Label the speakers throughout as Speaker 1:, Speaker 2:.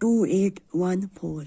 Speaker 1: 2814।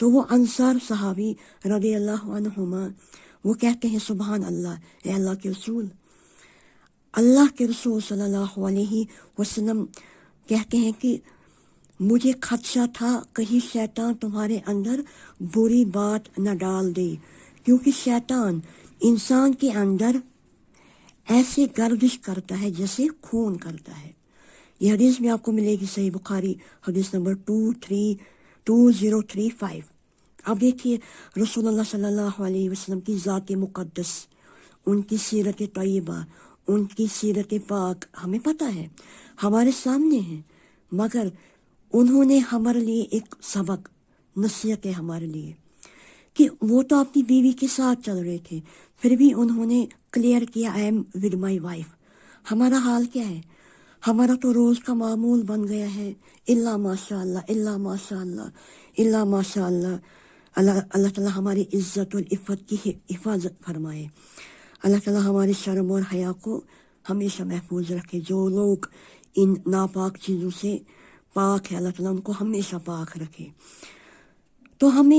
Speaker 1: تو وہ انصار صحابی رضی اللہ عنہما وہ کہتے ہیں سبحان اللہ، اے اللہ کے رسول، اللہ کے رسول صلی اللہ علیہ وسلم کہتے ہیں کہ مجھے خدشہ تھا کہیں شیطان تمہارے اندر بری بات نہ ڈال دے، کیونکہ شیطان انسان کے اندر ایسے گردش کرتا ہے جیسے خون کرتا ہے۔ یہ حدیث میں آپ کو ملے گی صحیح بخاری حدیث نمبر 2035۔ اب دیکھیے رسول اللہ صلی اللہ علیہ وسلم کی ذات مقدس، ان کی سیرت طیبہ، ان کی سیرت پاک ہمیں پتہ ہے، ہمارے سامنے ہے، مگر انہوں نے ہمارے لیے ایک سبق، نصیحت ہے ہمارے لیے، کہ وہ تو اپنی بیوی کے ساتھ چل رہے تھے، پھر بھی انہوں نے کلیئر کیا I am with my wife. ہمارا حال کیا ہے؟ ہمارا تو روز کا معمول بن گیا ہے، اللہ ماشاء اللہ، اللہ ماشاء اللہ، اللہ ماشاء اللہ۔ اللہ تعالیٰ ہماری عزت اور عفت کی حفاظت فرمائے، اللہ تعالیٰ ہمارے شرم اور حیا کو ہمیشہ محفوظ رکھے۔ جو لوگ ان ناپاک چیزوں سے پاک ہے، اللہ تعالیٰ ان کو ہمیشہ پاک رکھے۔ تو ہم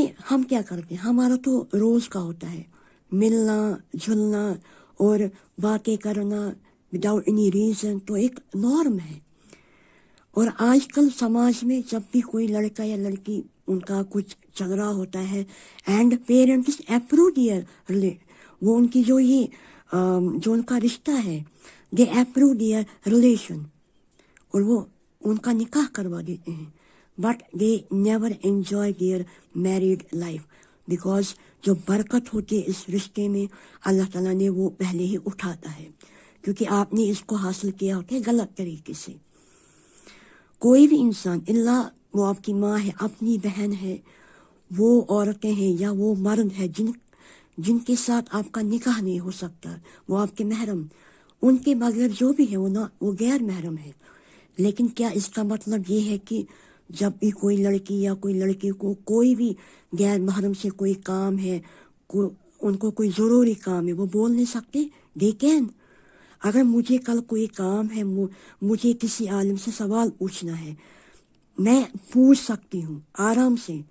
Speaker 1: کیا کرتے ہیں؟ ہمارا تو روز کا ہوتا ہے، ملنا جلنا اور باتیں کرنا وداؤٹ اینی ریزن، تو ایک نارم ہے۔ اور آج کل سماج میں جب بھی کوئی لڑکا یا لڑکی ان کا کچھ چل رہا ہوتا ہے اینڈ پیرنٹس اپروو دیئر، وہ ان کی جو ان کا رشتہ ہے، دے اپروو دیئر ریلیشن، اور وہ ان کا نکاح کروا دیتے ہیں، but they never enjoy their married life, because جو برکت ہوتی ہے اس رشتے میں اللہ تعالیٰ نے وہ پہلے ہی اٹھاتا ہے، کیونکہ آپ نے اس کو حاصل کیا ہوتا ہے غلط طریقے سے۔ کوئی بھی انسان، اللہ وہ آپ کی ماں ہے، اپنی بہن ہے، وہ عورتیں ہیں یا وہ مرد ہے جن کے ساتھ آپ کا نکاح نہیں ہو سکتا، وہ آپ کے محرم، ان کے بغیر جو بھی ہے وہ غیر محرم ہے۔ لیکن کیا اس کا مطلب یہ ہے کہ جب بھی کوئی لڑکی یا کوئی لڑکی کو کوئی بھی غیر محرم سے کوئی کام ہے، ان کو کوئی ضروری کام ہے، وہ بول نہیں سکتے؟ They can. اگر مجھے کل کوئی کام ہے، مجھے کسی عالم سے سوال پوچھنا ہے، میں پوچھ سکتی ہوں آرام سے،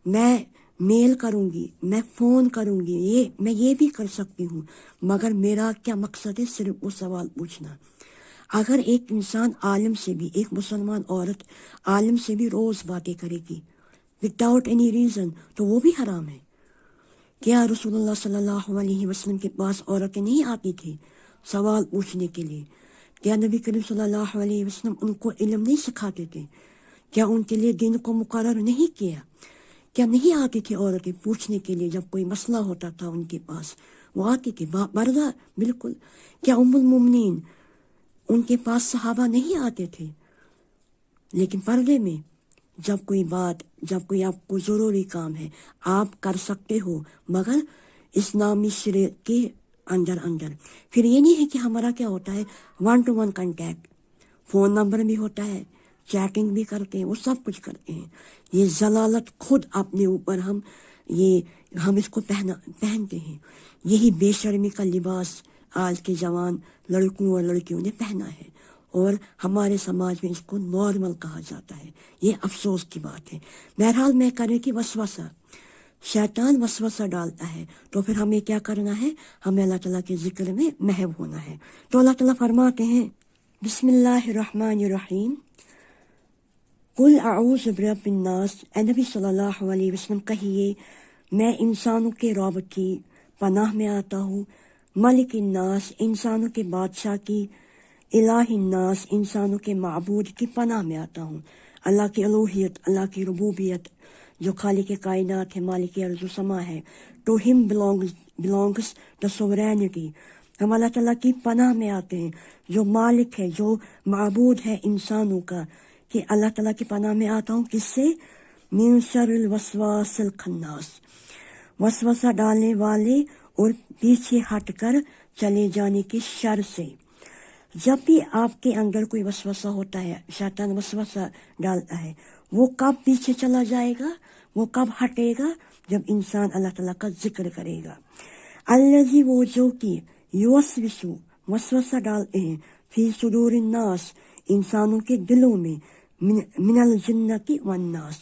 Speaker 1: میں میل کروں گی، میں فون کروں گی، میں یہ بھی کر سکتی ہوں، مگر میرا کیا مقصد ہے؟ صرف وہ سوال پوچھنا۔ اگر ایک انسان عالم سے بھی، ایک مسلمان عورت عالم سے بھی روز باتیں کرے گی وداؤٹ اینی ریزن، تو وہ بھی حرام ہے۔ کیا رسول اللہ صلی اللہ علیہ وسلم کے پاس عورتیں نہیں آتی تھی سوال پوچھنے کے لیے؟ کیا نبی کریم صلی اللہ علیہ وسلم ان کو علم نہیں سکھاتے تھے؟ کیا ان کے لیے دین کو مقرر نہیں کیا؟ کیا نہیں آتی تھی عورتیں پوچھنے کے لیے؟ جب کوئی مسئلہ ہوتا تھا ان کے پاس وہ آتی تھی مردہ، بالکل۔ کیا ام المومنین ان کے پاس صحابہ نہیں آتے تھے؟ لیکن پردے میں، جب کوئی آپ کو ضروری کام ہے آپ کر سکتے ہو، مگر اسلامی شریعت کے اندر۔ پھر یہ نہیں ہے کہ ہمارا کیا ہوتا ہے 1 to 1 کنٹیکٹ، فون نمبر بھی ہوتا ہے، چیٹنگ بھی کرتے ہیں، وہ سب کچھ کرتے ہیں۔ یہ ضلالت خود اپنے اوپر ہم اس کو پہنتے ہیں، یہی بے شرمی کا لباس آج کے جوان لڑکوں اور لڑکیوں نے پہنا ہے، اور ہمارے سماج میں اس کو نارمل کہا جاتا ہے۔ یہ افسوس کی بات ہے۔ بہرحال میں کرے کہ وسوسہ، شیطان وسوسہ ڈالتا ہے، تو پھر ہمیں کیا کرنا ہے؟ ہمیں اللہ تعالیٰ کے ذکر میں محو ہونا ہے۔ تو اللہ تعالیٰ فرماتے ہیں بسم اللہ الرحمن الرحیم، قل اعوذ برب الناس، اے نبی صلی اللہ علیہ وسلم کہیے میں انسانوں کے رب کی پناہ میں آتا ہوں، ملک الناس انسانوں کے بادشاہ کی، الہ الناس انسانوں کے معبود کی پناہ میں آتا ہوں۔ اللہ کی الوہیت، اللہ کی ربوبیت، جو خالق کائنات ہے، مالک ارض و سما ہے، ٹو ہم belongs the sovereignty۔ ہم اللہ تعالیٰ کی پناہ میں آتے ہیں، جو مالک ہے، جو معبود ہے انسانوں کا، کہ اللہ تعالیٰ کی پناہ میں آتا ہوں کس سے؟ من شر الوسواس الخناس، وسوسہ ڈالنے والے اور پیچھے ہٹ کر چلے جانے کے شر سے۔ جب بھی آپ کے اندر کوئی وسوسہ ہوتا ہے، شیطان وسوسہ ڈالتا ہے، وہ کب پیچھے چلا جائے گا، وہ کب ہٹے گا؟ جب انسان اللہ تعالیٰ کا ذکر کرے گا۔ الذی، وہ جو کہ یوسوسو وسوسہ ڈالتے ہیں، فی صدور الناس انسانوں کے دلوں میں، من الجنت والناس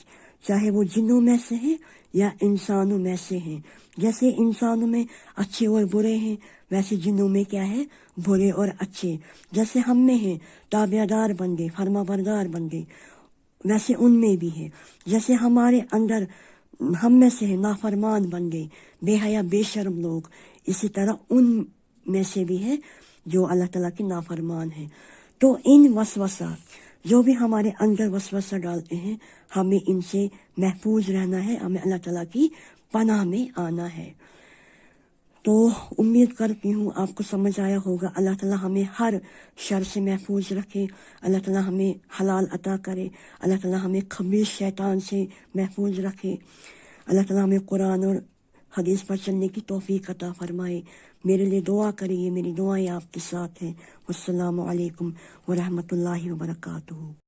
Speaker 1: چاہے وہ جنوں میں سے ہیں یا انسانوں میں سے ہیں. جیسے انسانوں میں اچھے اور برے ہیں ویسے جنوں میں کیا ہے؟ برے اور اچھے. جیسے ہم میں ہیں تابع دار بندے، فرما بردار بندے، ویسے ان میں بھی ہے. جیسے ہمارے اندر ہم میں سے ہیں نافرمان بندے، بے حیا بے شرم لوگ، اسی طرح ان میں سے بھی ہے جو اللہ تعالیٰ کے نافرمان ہیں. تو ان وسوسہ جو بھی ہمارے اندر وسوسہ ڈالتے ہیں ہمیں ان سے محفوظ رہنا ہے، ہمیں اللہ تعالیٰ کی پناہ میں آنا ہے. تو امید کرتی ہوں آپ کو سمجھ آیا ہوگا. اللہ تعالیٰ ہمیں ہر شر سے محفوظ رکھے، اللہ تعالیٰ ہمیں حلال عطا کرے، اللہ تعالیٰ ہمیں خبیث شیطان سے محفوظ رکھے، اللہ تعالیٰ ہمیں قرآن اور حدیث پر چلنے کی توفیق عطا فرمائے. میرے لیے دعا کریے، میری دعائیں آپ کے ساتھ ہیں. السلام علیکم ورحمۃ اللہ وبرکاتہ.